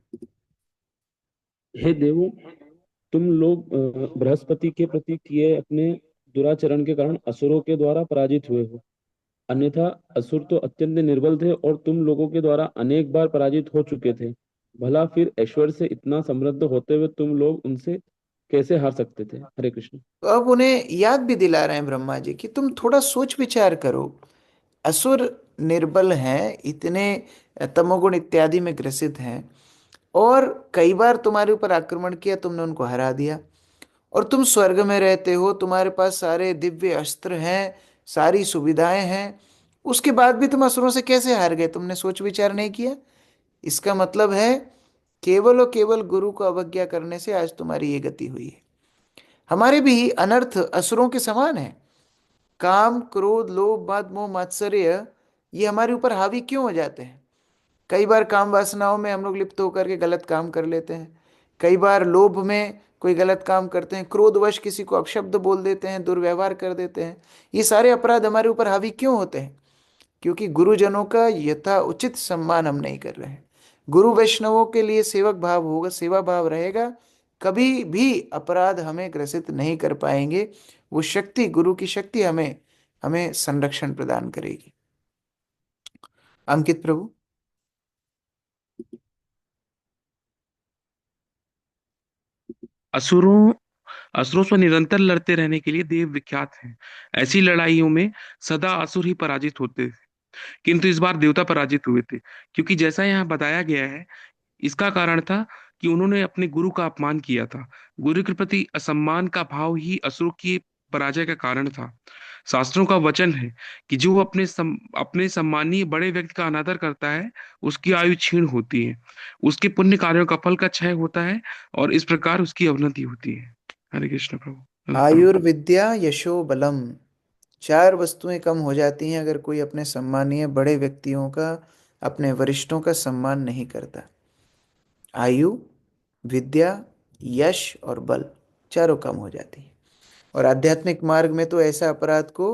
हे देवों, तुम लोग बृहस्पति के प्रति किए अपने दुराचरण के कारण असुरों के द्वारा पराजित हुए हो। अन्यथा असुर तो अत्यंत निर्बल थे और तुम लोगों के द्वारा अनेक बार पराजित हो चुके थे। भला फिर ऐश्वर्य से इतना समृद्ध होते हुए तुम लोग उनसे कैसे हार सकते थे? हरे कृष्ण। तो अब उन्हें याद भी दिला रहे हैं ब्रह्मा जी कि तुम थोड़ा सोच विचार करो। असुर निर्बल हैं, इतने तमोगुण इत्यादि में ग्रसित हैं, और कई बार तुम्हारे ऊपर आक्रमण किया, तुमने उनको हरा दिया। और तुम स्वर्ग में रहते हो, तुम्हारे पास सारे दिव्य अस्त्र हैं, सारी सुविधाएं हैं, उसके बाद भी तुम असुरों से कैसे हार गए? तुमने सोच विचार नहीं किया। इसका मतलब है केवल और केवल गुरु को अवज्ञा करने से आज तुम्हारी ये गति हुई है। हमारे भी अनर्थ असुरों के समान है। काम, क्रोध, लोभ, मद, मोह, मात्सर्य, ये हमारे ऊपर हावी क्यों हो जाते हैं? कई बार काम वासनाओं में हम लोग लिप्त होकर के गलत काम कर लेते हैं। कई बार लोभ में कोई गलत काम करते हैं, क्रोधवश किसी को अपशब्द बोल देते हैं, दुर्व्यवहार कर देते हैं। ये सारे अपराध हमारे ऊपर हावी क्यों होते हैं? क्योंकि गुरुजनों का यथा उचित सम्मान हम नहीं कर रहे हैं। गुरु वैष्णवों के लिए सेवक भाव होगा, सेवा भाव रहेगा, कभी भी अपराध हमें ग्रसित नहीं कर पाएंगे। वो शक्ति, गुरु की शक्ति हमें हमें संरक्षण प्रदान करेगी। अंकित प्रभु। असुरों असुरों से निरंतर लड़ते रहने के लिए देव विख्यात हैं। ऐसी लड़ाइयों में सदा असुर ही पराजित होते थे, किंतु इस बार देवता पराजित हुए थे। क्योंकि जैसा यहाँ बताया गया है, इसका कारण था कि उन्होंने अपने गुरु का अपमान किया था। गुरु के प्रति असम्मान का भाव ही असुरों की पराजय का कारण था। शास्त्रों का वचन है कि जो अपने सम्मानीय बड़े व्यक्ति का अनादर करता है, उसकी आयु क्षीण होती है, उसके पुण्य कार्यों का फल का क्षय होता है, और इस प्रकार उसकी अवनति होती है। हरे कृष्ण प्रभु। आयुर्विद्या यशो बलम, चार वस्तुएं कम हो जाती हैं अगर कोई अपने सम्मानीय बड़े व्यक्तियों का, अपने वरिष्ठों का सम्मान नहीं करता। आयु, विद्या, यश और बल, चारों कम हो जाती है। और आध्यात्मिक मार्ग में तो ऐसा अपराध को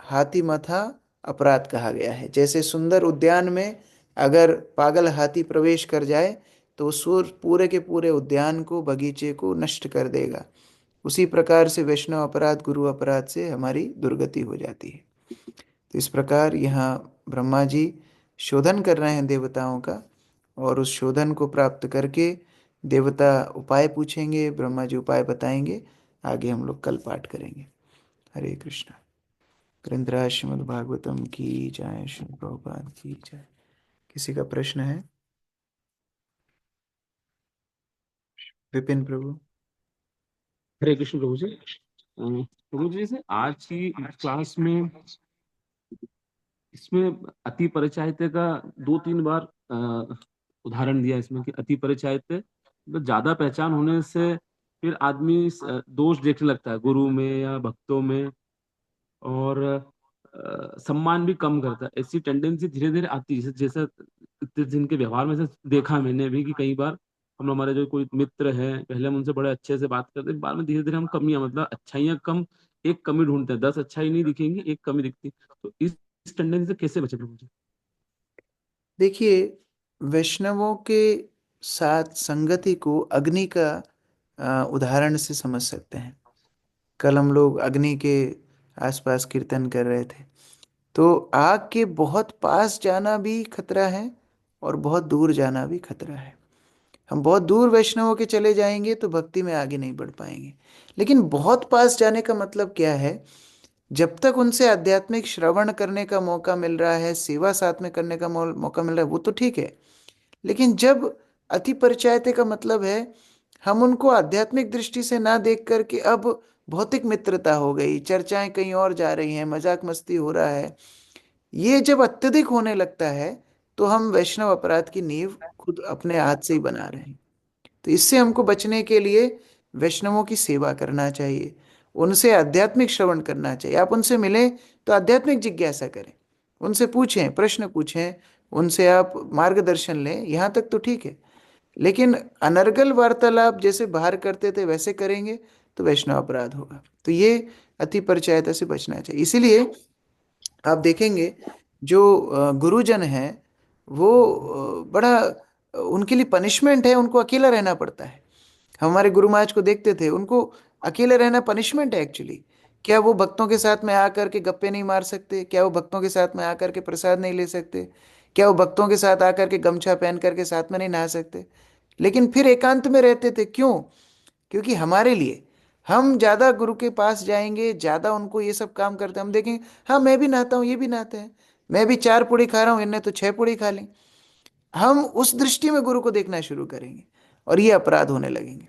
हाथी मथा अपराध कहा गया है। जैसे सुंदर उद्यान में अगर पागल हाथी प्रवेश कर जाए तो सूर्य पूरे के पूरे उद्यान को, बगीचे को नष्ट कर देगा। उसी प्रकार से वैष्णव अपराध गुरु अपराध से हमारी दुर्गति हो जाती है। तो इस प्रकार यहाँ ब्रह्मा जी शोधन कर रहे हैं देवताओं का, और उस शोधन को प्राप्त करके देवता उपाय पूछेंगे, ब्रह्मा जी उपाय बताएंगे। आगे हम लोग कल पाठ करेंगे। हरे कृष्णा। ग्रंथराज श्रीमद् भागवतम की जय, श्री प्रभुपाद की जय। किसी का प्रश्न है? विपिन प्रभु। हरे कृष्ण प्रभु जी। प्रभु जी, जैसे आज की क्लास में इसमें अति परिचयते का 2-3 बार उदाहरण दिया इसमें कि अति परिचयते मतलब ज्यादा पहचान होने से फिर आदमी दोष देखने लगता है गुरु में या भक्तों में, और सम्मान भी कम करता है। ऐसी टेंडेंसी धीरे धीरे आती है, जैसे इतने दिन के व्यवहार में से देखा मैंने भी कि कई बार हम हमारे जो कोई मित्र है, पहले हम उनसे बड़े अच्छे से बात करते हैं, बाद में धीरे धीरे हम कमियां, मतलब अच्छाइयां कम, एक कमी ढूंढते हैं। 10 अच्छाई नहीं दिखेंगी, एक कमी दिखती। तो इस टेंडेंसी से कैसे बचे प्रभु जी? देखिए, वैष्णवों के साथ संगति को अग्नि का उदाहरण से समझ सकते हैं। कल हम लोग अग्नि के आसपास कीर्तन कर रहे थे। तो आग के बहुत पास जाना भी खतरा है और बहुत दूर जाना भी खतरा है। हम बहुत दूर वैष्णवों के चले जाएंगे तो भक्ति में आगे नहीं बढ़ पाएंगे। लेकिन बहुत पास जाने का मतलब क्या है? जब तक उनसे आध्यात्मिक श्रवण करने का मौका मिल रहा है, सेवा साथ में करने का मौका मिल रहा है, वो तो ठीक है। लेकिन जब अति परिचयते का मतलब है हम उनको आध्यात्मिक दृष्टि से ना देख करके अब भौतिक मित्रता हो गई, चर्चाएं कहीं और जा रही हैं, मजाक मस्ती हो रहा है, ये जब अत्यधिक होने लगता है तो हम वैष्णव अपराध की नींव खुद अपने हाथ से ही बना रहे हैं। तो इससे हमको बचने के लिए वैष्णवों की सेवा करना चाहिए, उनसे आध्यात्मिक श्रवण करना चाहिए। आप उनसे मिलें तो आध्यात्मिक जिज्ञासा करें, उनसे पूछें, प्रश्न पूछें, उनसे आप मार्गदर्शन लें, यहाँ तक तो ठीक है। लेकिन अनर्गल वार्तालाप जैसे बाहर करते थे वैसे करेंगे तो वैष्णव अपराध होगा। तो ये अति परिचयता से बचना चाहिए। इसीलिए आप देखेंगे जो गुरुजन हैं वो बड़ा उनके लिए पनिशमेंट है, उनको अकेला रहना पड़ता है। हमारे गुरु महाराज को देखते थे, उनको अकेले रहना पनिशमेंट है एक्चुअली। क्या वो भक्तों के साथ में आकर के गप्पे नहीं मार सकते? क्या वो भक्तों के साथ में आकर के प्रसाद नहीं ले सकते? क्या वो भक्तों के साथ आकर के गमछा पहन करके साथ में नहीं नहा सकते? लेकिन फिर एकांत में रहते थे। क्यों? क्योंकि हमारे लिए हम ज्यादा गुरु के पास जाएंगे, ज्यादा उनको ये सब काम करते हैं, हम देखेंगे हाँ मैं भी नहाता हूँ, ये भी नहाते हैं, मैं भी 4 पूड़ी खा रहा हूँ, इनने तो 6 पूड़ी खा ली। हम उस दृष्टि में गुरु को देखना शुरू करेंगे और ये अपराध होने लगेंगे।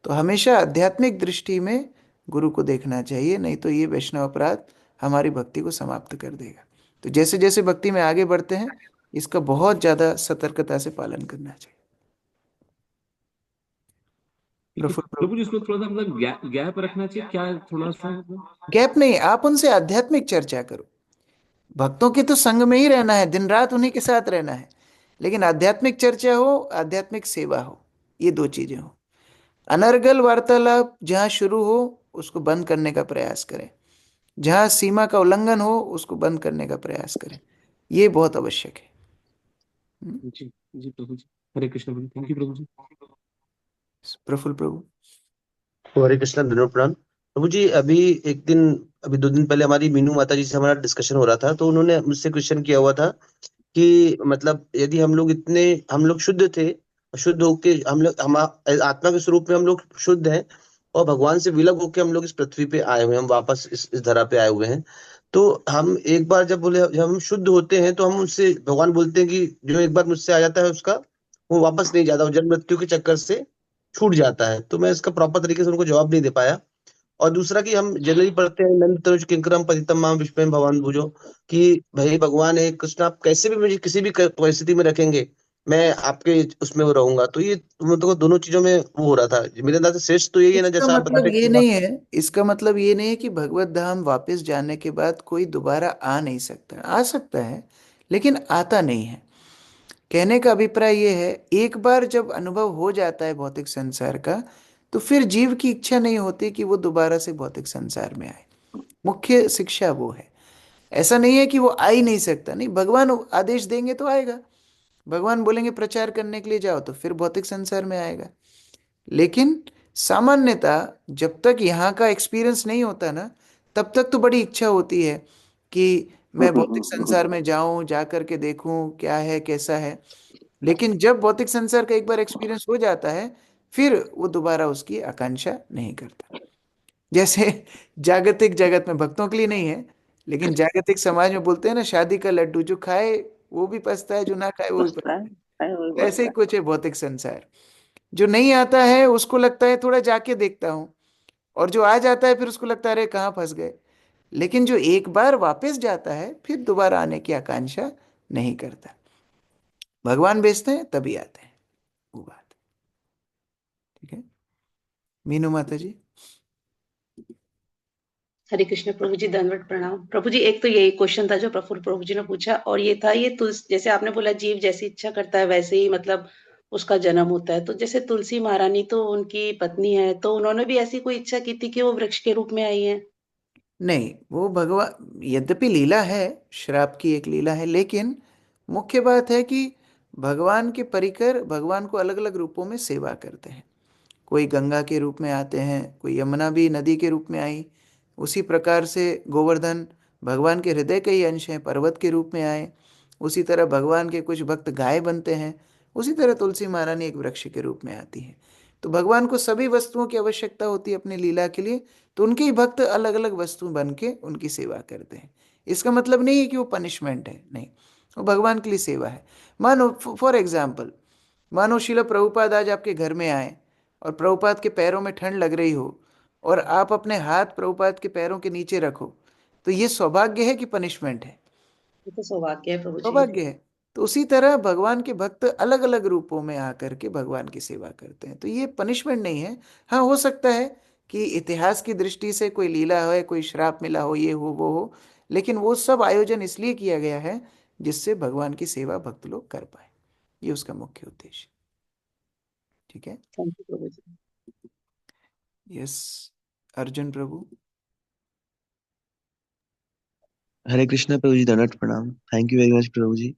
तो हमेशा आध्यात्मिक दृष्टि में गुरु को देखना चाहिए, नहीं तो ये वैष्णव अपराध हमारी भक्ति को समाप्त कर देगा। तो जैसे जैसे भक्ति में आगे बढ़ते हैं इसका बहुत ज्यादा सतर्कता से पालन करना चाहिए। ठीक है प्रभु जी, इसमें थोड़ा सा मतलब गैप रखना चाहिए क्या, थोड़ा सा मतलब? गैप नहीं, आप उनसे आध्यात्मिक चर्चा करो। भक्तों के तो संग में ही रहना है, दिन रात उन्हीं के साथ रहना है, लेकिन आध्यात्मिक चर्चा हो, आध्यात्मिक सेवा हो, ये 2 चीजें हो। अनर्गल वार्तालाप जहां शुरू हो उसको बंद करने का प्रयास करें, जहां सीमा का उल्लंघन हो उसको बंद करने का प्रयास करें, ये बहुत आवश्यक है। जी जी प्रभु जी। हरे कृष्ण प्रभु, थैंक यू प्रभु जी। प्रफुल्ल प्रभु। हरे कृष्णा, धन्यवाद प्रणाम प्रभु जी। अभी 2 दिन पहले हमारी मीनू माता जी से हमारा डिस्कशन हो रहा था, तो उन्होंने मुझसे क्वेश्चन किया हुआ था कि मतलब यदि हम लोग शुद्ध थे, शुद्ध होके हम आत्मा के स्वरूप में हम लोग शुद्ध हैं, और भगवान से विलग होके हम लोग इस पृथ्वी पे आए हुए हैं, हम वापस इस धरा पे आए हुए हैं। तो हम एक बार जब हम शुद्ध होते हैं तो हम उससे भगवान बोलते हैं कि जो एक बार मुझसे आ जाता है उसका वो वापस नहीं जाता, वो जन्म मृत्यु के चक्कर से छूट जाता है। तो मैं इसका प्रॉपर तरीके से उनको जवाब नहीं दे पाया। और दूसरा कि हम जनरली पढ़ते हैं नंद तनुज किंकरम पतितम माम विस्मयम भवान भुजो, कि भाई भगवान है कृष्ण, आप कैसे भी मुझे किसी भी परिस्थिति में रखेंगे मैं आपके उसमें वो रहूंगा। तो ये मतलब दोनों चीजों में वो हो रहा था। मेरे अंदाज से श्रेष्ठ तो यही है ना, इसका जैसा आप बता मतलब रहे ये कि नहीं है, इसका मतलब ये नहीं है कि भगवत धाम वापस जाने के बाद कोई दोबारा आ नहीं सकता। आ सकता है लेकिन आता नहीं है। कहने का अभिप्राय ये है, एक बार जब अनुभव हो जाता है भौतिक संसार का तो फिर जीव की इच्छा नहीं होती कि वो दोबारा से भौतिक संसार में आए। मुख्य शिक्षा वो है। ऐसा नहीं है कि वो आ ही नहीं सकता, नहीं, भगवान आदेश देंगे तो आएगा। भगवान बोलेंगे प्रचार करने के लिए जाओ तो फिर भौतिक संसार में आएगा। लेकिन सामान्यता जब तक यहाँ का एक्सपीरियंस नहीं होता ना, तब तक तो बड़ी इच्छा होती है कि मैं भौतिक संसार में जाऊं, जा करके देखूं क्या है कैसा है। लेकिन जब भौतिक संसार का एक बार एक्सपीरियंस हो जाता है, फिर वो दोबारा उसकी आकांक्षा नहीं करता। जैसे जागतिक जगत में भक्तों के लिए नहीं है, लेकिन जागतिक समाज में बोलते हैं ना, शादी का लड्डू जो खाए वो भी पछता है, जो ना खाए वो भी पछता है, पछता वही है। ऐसे पछता ही है। कुछ है भौतिक संसार। जो नहीं आता है उसको लगता है थोड़ा जाके देखता हूं, और जो आ जाता है फिर उसको लगता है अरे कहाँ फंस गए। लेकिन जो एक बार वापस जाता है फिर दोबारा आने की आकांक्षा नहीं करता। भगवान भेजते हैं तभी आते हैं, वो बात। ठीक है मीनू माता जी। हरे कृष्ण प्रभु जी, दंडवत प्रणाम प्रभु जी। एक तो यही क्वेश्चन था जो प्रफुल्ल प्रभु जी ने पूछा, और ये था ये तुलसी, जैसे आपने बोला जीव जैसी इच्छा करता है वैसे ही मतलब उसका जन्म होता है। तो जैसे तुलसी महारानी तो उनकी पत्नी है, तो उन्होंने भी ऐसी कोई इच्छा की थी कि वो वृक्ष के रूप में आई है? नहीं, वो भगवान, यद्यपि लीला है, श्राप की एक लीला है, लेकिन मुख्य बात है कि भगवान के परिकर भगवान को अलग अलग रूपों में सेवा करते हैं। कोई गंगा के रूप में आते हैं, कोई यमुना भी नदी के रूप में आई। उसी प्रकार से गोवर्धन भगवान के हृदय के ही अंश हैं, पर्वत के रूप में आए। उसी तरह भगवान के कुछ भक्त गाय बनते हैं। उसी तरह तुलसी महारानी एक वृक्ष के रूप में आती है। तो भगवान को सभी वस्तुओं की आवश्यकता होती है अपनी लीला के लिए, तो उनके ही भक्त अलग अलग वस्तु बन के उनकी सेवा करते हैं। इसका मतलब नहीं है कि वो पनिशमेंट है, नहीं, वो भगवान के लिए सेवा है। मानो फॉर एग्जाम्पल, मानो शिला प्रभुपाद आज आपके घर में आए और प्रभुपाद के पैरों में ठंड लग रही हो, और आप अपने हाथ प्रभुपाद के पैरों के नीचे रखो, तो ये सौभाग्य है कि पनिशमेंट है? ये तो सौभाग्य है प्रभु जी। सौभाग्य है। तो उसी तरह भगवान के भक्त अलग अलग रूपों में आकर के भगवान की सेवा करते हैं, तो ये पनिशमेंट नहीं है। हाँ, हो सकता है कि इतिहास की दृष्टि से कोई लीला हो, कोई श्राप मिला हो, ये हो वो हो, लेकिन वो सब आयोजन इसलिए किया गया है जिससे भगवान की सेवा भक्त लोग कर पाए। ये उसका मुख्य उद्देश्य। ठीक है। थैंक यू प्रभु जी। यस, अर्जुन प्रभु। हरे कृष्णा प्रभु जी, दंडवत प्रणाम। थैंक यू वेरी मच प्रभु जी।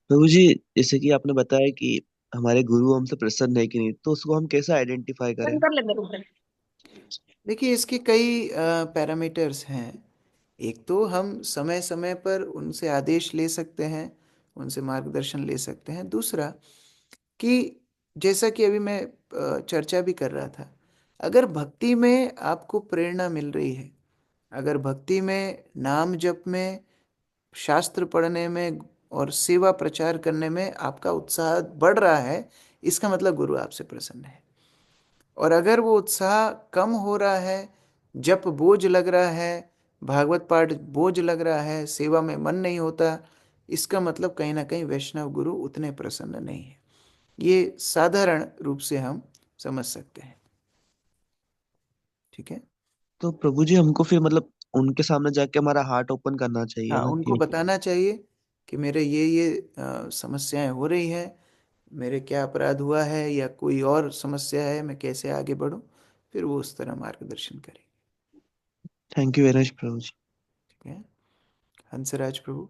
प्रभु जी, जैसे कि आपने बताया कि हमारे गुरु हमसे प्रसन्न है कि नहीं, तो उसको हम कैसे आइडेंटिफाई करें? बंद कर ले मेरे ऊपर। देखिए, इसके कई पैरामीटर्स हैं। एक तो हम समय समय पर उनसे आदेश ले सकते हैं, उनसे मार्गदर्शन ले सकते हैं। दूसरा कि जैसा कि अभी मैं चर्चा भी कर रहा था, अगर भक्ति में आपको प्रेरणा मिल रही है, अगर भक्ति में नाम जप में, शास्त्र पढ़ने में और सेवा प्रचार करने में आपका उत्साह बढ़ रहा है, इसका मतलब गुरु आपसे प्रसन्न है। और अगर वो उत्साह कम हो रहा है, जप बोझ लग रहा है, भागवत पाठ बोझ लग रहा है, सेवा में मन नहीं होता, इसका मतलब कहीं ना कहीं वैष्णव गुरु उतने प्रसन्न नहीं है। ये साधारण रूप से हम समझ सकते हैं। ठीक है। तो प्रभु जी, हमको फिर मतलब उनके सामने जाके हमारा हार्ट ओपन करना चाहिए हाँ, ना उनको कि बताना चाहिए कि मेरे ये समस्याएं हो रही है, मेरे क्या अपराध हुआ है या कोई और समस्या है, मैं कैसे आगे बढ़ूं। फिर वो उस तरह मार्गदर्शन करें। थैंक यू वेरी मच प्रभु जी। ठीक है। हंसराज प्रभु।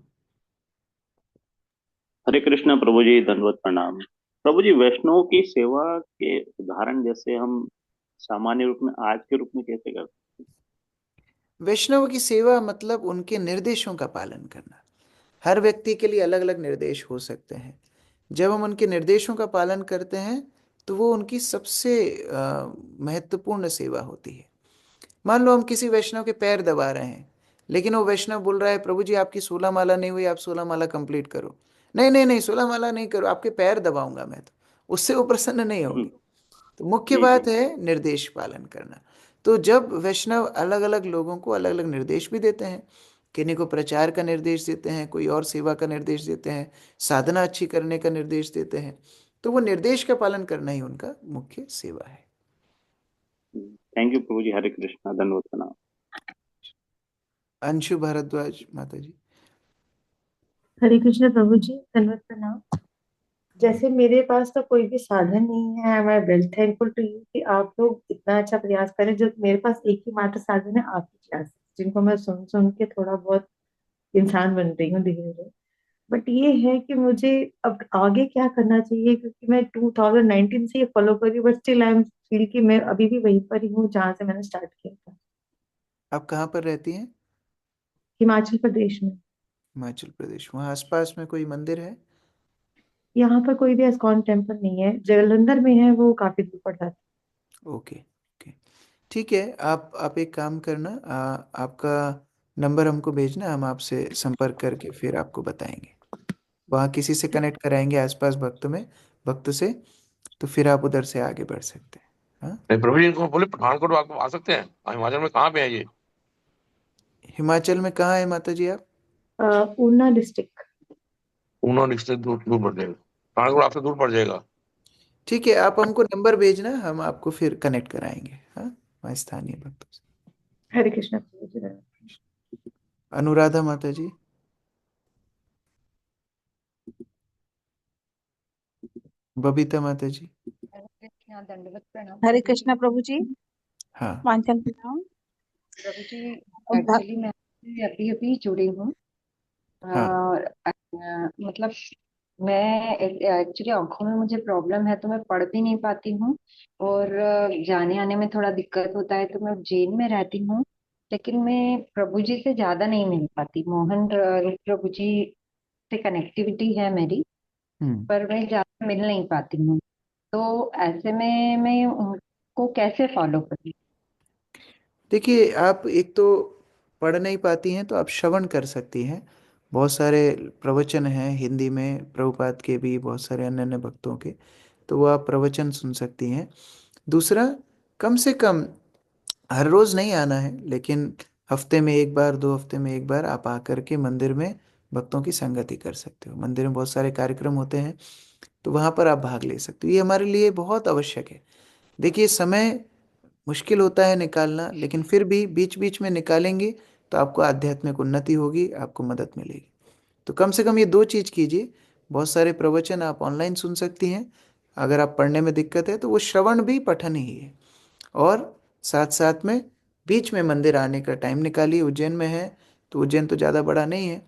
हरे कृष्णा प्रभु जी, दंडवत प्रणाम। प्रभु जी, वैष्णव की सेवा के उदाहरण जैसे हम सामान्य रूप में आज के रूप में कैसे करते वैष्णव की सेवा मतलब उनके निर्देशों का पालन करना। हर व्यक्ति के लिए अलग अलग निर्देश हो सकते हैं। जब हम उनके निर्देशों का पालन करते हैं तो वो उनकी सबसे महत्वपूर्ण सेवा होती है। मान लो हम किसी वैष्णव के पैर दबा रहे हैं, लेकिन वो वैष्णव बोल रहा है प्रभु जी आपकी 16 माला नहीं हुई, आप 16 माला कंप्लीट करो। नहीं नहीं नहीं, 16 माला नहीं करो, आपके पैर दबाऊंगा मैं, तो उससे वो प्रसन्न नहीं हैं? होगी। तो मुख्य जी जी। बात है निर्देश पालन करना। तो जब वैष्णव अलग अलग लोगों को अलग अलग निर्देश भी देते हैं, किन्हीं को प्रचार का निर्देश देते हैं, कोई और सेवा का निर्देश देते हैं, साधना अच्छी करने का निर्देश देते हैं, तो वो निर्देश का पालन करना ही उनका मुख्य सेवा है। थैंक यू प्रभु जी। हरे कृष्णा, दंडवत प्रणाम। अंशु भारद्वाज माता जी। हरे कृष्ण प्रभु जी, धन्यवाद प्रणाम। जैसे मेरे पास तो कोई भी साधन नहीं है, मैं वेल थैंकफुल टू यू कि आप लोग इतना अच्छा प्रयास करें। जो मेरे पास एक ही मात्र साधन है, आपकी क्लास, जिनको मैं सुन सुन के थोड़ा बहुत इंसान बन रही हूँ धीरे धीरे। बट ये है कि मुझे अब आगे क्या करना चाहिए, क्योंकि मैं 2019 से ये फॉलो कर रही हूँ, but still I am feel कि मैं अभी भी वहीं पर ही हूँ जहाँ से मैंने स्टार्ट किया था। आप कहाँ पर रहती हैं? हिमाचल प्रदेश में। हिमाचल प्रदेश। वहाँ आसपास में कोई मंदिर है? यहाँ पर कोई भी एस्कॉन टेम्पल नहीं है, जलंधर में है, वो काफी दूर पड़ जाता है। ओके ओके, ठीक है। आप एक काम करना, आपका नंबर हमको भेजना, हम आपसे संपर्क करके फिर आपको बताएंगे। वहाँ किसी से कनेक्ट कराएंगे आसपास भक्त से, तो फिर आप उधर से आगे बढ़ सकते हैं। हाँ, नहीं, प्रभु जी इनको बोले पठानकोट आप आ सकते हैं। हिमाचल में कहाँ पे है ये? हिमाचल में कहाँ है माता जी आप? ऊना डिस्ट्रिक्ट। ऊना डिस्ट्रिक्ट दूर दूर पड़ जाएगा, पठानकोट आपसे दूर पड़ जाएगा। ठीक है, आप हमको नंबर भेजना, हम आपको फिर कनेक्ट कराएंगे। हाँ, वहाँ स्थानीय भक्तों से। हरे कृष्णा प्रभु जी। अनुराधा माता जी। बबीता माता जी। दंडवत प्रणाम हरे प्रभु जी। कृष्णा प्रभु जी। हाँ वांछन प्रणाम। प्रभु जी, भ- एक्चुअली मैं अभी अभी जुड़ी हूँ। हाँ। और मतलब मैं एक्चुअली आंखों में मुझे प्रॉब्लम है, तो मैं पढ़ भी नहीं पाती हूँ। और जाने आने में थोड़ा दिक्कत होता है, तो मैं उज्जैन में रहती हूँ। लेकिन मैं प्रभु जी से ज्यादा नहीं मिल पाती। मोहन रूप प्रभु जी से कनेक्टिविटी है मेरी, हम्म पर मैं ज्यादा मिल नहीं पाती हूँ। तो ऐसे में मैं उनको कैसे फॉलो करूँ? देखिए, आप एक तो पढ़ नहीं पाती हैं तो आप श्रवण कर सकती हैं। बहुत सारे प्रवचन हैं हिंदी में, प्रभुपाद के भी, बहुत सारे अन्य अन्य भक्तों के, तो वो आप प्रवचन सुन सकती हैं। दूसरा, कम से कम हर रोज नहीं आना है, लेकिन हफ्ते में एक बार, 2 हफ्ते में एक बार आप आकर के मंदिर में भक्तों की संगति कर सकते हो। मंदिर में बहुत सारे कार्यक्रम होते हैं, तो वहाँ पर आप भाग ले सकते हो। ये हमारे लिए बहुत आवश्यक है। देखिए, समय मुश्किल होता है निकालना, लेकिन फिर भी बीच बीच में निकालेंगे तो आपको आध्यात्मिक उन्नति होगी, आपको मदद मिलेगी। तो कम से कम ये 2 चीज़ कीजिए। बहुत सारे प्रवचन आप ऑनलाइन सुन सकती हैं। अगर आप पढ़ने में दिक्कत है तो वो श्रवण भी पठन ही है। और साथ साथ में बीच में मंदिर आने का टाइम निकालिए। उज्जैन में है तो उज्जैन तो ज़्यादा बड़ा नहीं है,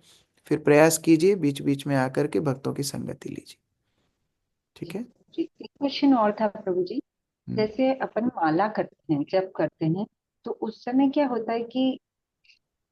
फिर प्रयास कीजिए बीच बीच में आकर के भक्तों की संगति लीजिए। ठीक है। जी, एक क्वेश्चन और था प्रभु जी। हम्म। जैसे अपन माला करते हैं, जप करते हैं, तो उस समय क्या होता है कि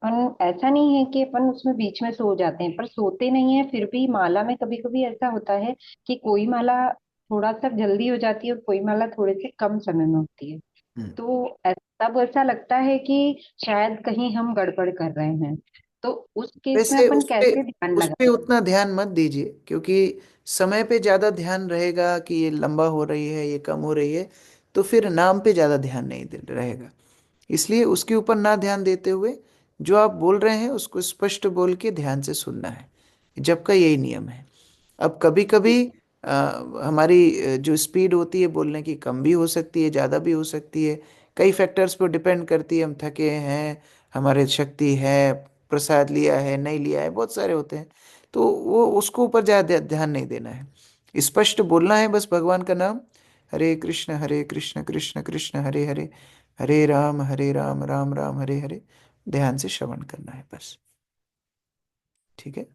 अपन, ऐसा नहीं है कि अपन उसमें बीच में सो जाते हैं, पर सोते नहीं है। फिर भी माला में कभी कभी ऐसा होता है कि कोई माला थोड़ा सा जल्दी हो जाती है और कोई माला थोड़े से कम समय में होती है। हम्म। तो तब ऐसा लगता है कि शायद कहीं हम गड़बड़ कर रहे हैं। तो उस केस में वैसे अपन कैसे ध्यान उस लगा? पे उतना ध्यान मत दीजिए, क्योंकि समय पे ज़्यादा ध्यान रहेगा कि ये लंबा हो रही है, ये कम हो रही है, तो फिर नाम पे ज़्यादा ध्यान नहीं रहेगा। इसलिए उसके ऊपर ना ध्यान देते हुए जो आप बोल रहे हैं उसको स्पष्ट बोल के ध्यान से सुनना है। जब का यही नियम है। अब कभी कभी हमारी जो स्पीड होती है बोलने की, कम भी हो सकती है, ज़्यादा भी हो सकती है। कई फैक्टर्स पर डिपेंड करती है, हम थके हैं, हमारे शक्ति है, प्रसाद लिया है नहीं लिया है, बहुत सारे होते हैं। तो वो उसको ऊपर ज़्यादा ध्यान नहीं देना है, स्पष्ट बोलना है बस भगवान का नाम। हरे कृष्ण कृष्ण कृष्ण हरे हरे, हरे राम राम राम हरे हरे। ध्यान से श्रवण करना है बस। ठीक है।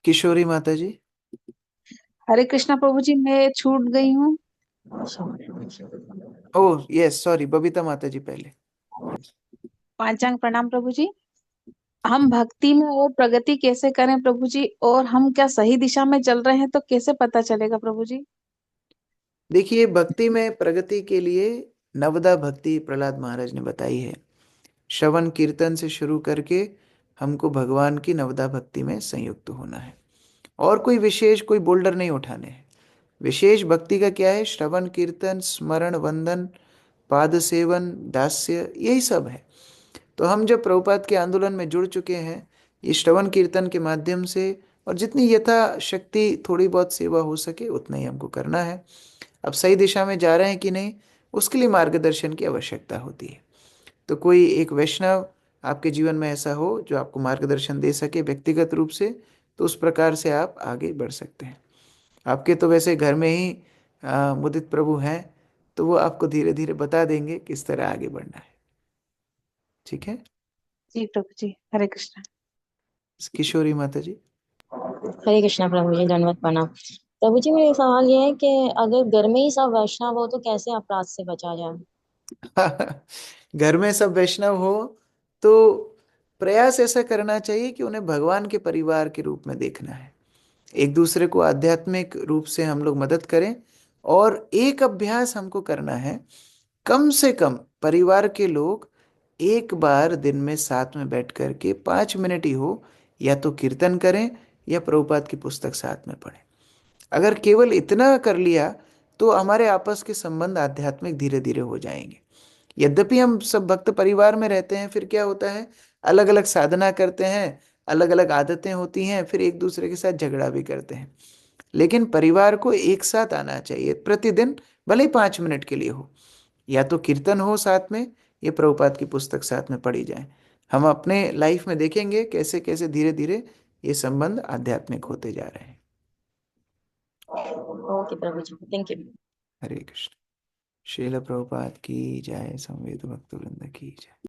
किशोरी माता जी। हरे कृष्णा प्रभु जी, मैं छूट गई हूँ। ओह यस, सॉरी, बबीता माता जी पहले। यस। पांचांग प्रणाम प्रभु जी। हम भक्ति में और प्रगति कैसे करें प्रभु जी, और हम क्या सही दिशा में चल रहे हैं तो कैसे पता चलेगा प्रभु जी? देखिए, भक्ति में प्रगति के लिए नवदा भक्ति प्रहलाद महाराज ने बताई है। श्रवण कीर्तन से शुरू करके हमको भगवान की नवदा भक्ति में संयुक्त होना है, और कोई विशेष कोई बोल्डर नहीं उठाने हैं। विशेष भक्ति का क्या है? श्रवण कीर्तन, स्मरण, वंदन, पाद सेवन, दास्य, यही सब है। तो हम जब प्रभुपाद के आंदोलन में जुड़ चुके हैं, ये श्रवण कीर्तन के माध्यम से, और जितनी यथा शक्ति थोड़ी बहुत सेवा हो सके उतना ही हमको करना है। अब सही दिशा में जा रहे हैं कि नहीं, उसके लिए मार्गदर्शन की आवश्यकता होती है। तो कोई एक वैष्णव आपके जीवन में ऐसा हो जो आपको मार्गदर्शन दे सके व्यक्तिगत रूप से, तो उस प्रकार से आप आगे बढ़ सकते हैं। आपके तो वैसे घर में ही मुदित प्रभु हैं, तो वो आपको धीरे धीरे बता देंगे किस तरह आगे बढ़ना है। ठीक है। जी प्रभु जी, हरे कृष्णा। किशोरी माता जी। हरे कृष्णा प्रभु जी, दंडवत प्रणाम। प्रभु जी, मेरा सवाल ये है कि अगर घर में ही सब वैष्णव हो तो कैसे अपराध से बचा जाए? घर में सब वैष्णव हो तो प्रयास ऐसा करना चाहिए कि उन्हें भगवान के परिवार के रूप में देखना है। एक दूसरे को आध्यात्मिक रूप से हम लोग मदद करें। और एक अभ्यास हमको करना है, कम से कम परिवार के लोग एक बार दिन में साथ में बैठ करके 5 मिनट ही हो, या तो कीर्तन करें या प्रभुपाद की पुस्तक साथ में पढ़ें। अगर केवल इतना कर लिया तो हमारे आपस के संबंध आध्यात्मिक धीरे धीरे हो जाएंगे। यद्यपि हम सब भक्त परिवार में रहते हैं, फिर क्या होता है, अलग अलग साधना करते हैं, अलग अलग आदतें होती हैं, फिर एक दूसरे के साथ झगड़ा भी करते हैं। लेकिन परिवार को एक साथ आना चाहिए प्रतिदिन, भले ही 5 मिनट के लिए हो, या तो कीर्तन हो साथ में, या प्रभुपाद की पुस्तक साथ में पढ़ी जाए। हम अपने लाइफ में देखेंगे कैसे कैसे धीरे धीरे ये संबंध आध्यात्मिक होते जा रहे हैं। ओके प्रभु जी, थैंक यू। हरे कृष्ण। श्रील प्रभुपाद की जय, संवेद भक्त वृंद की जय।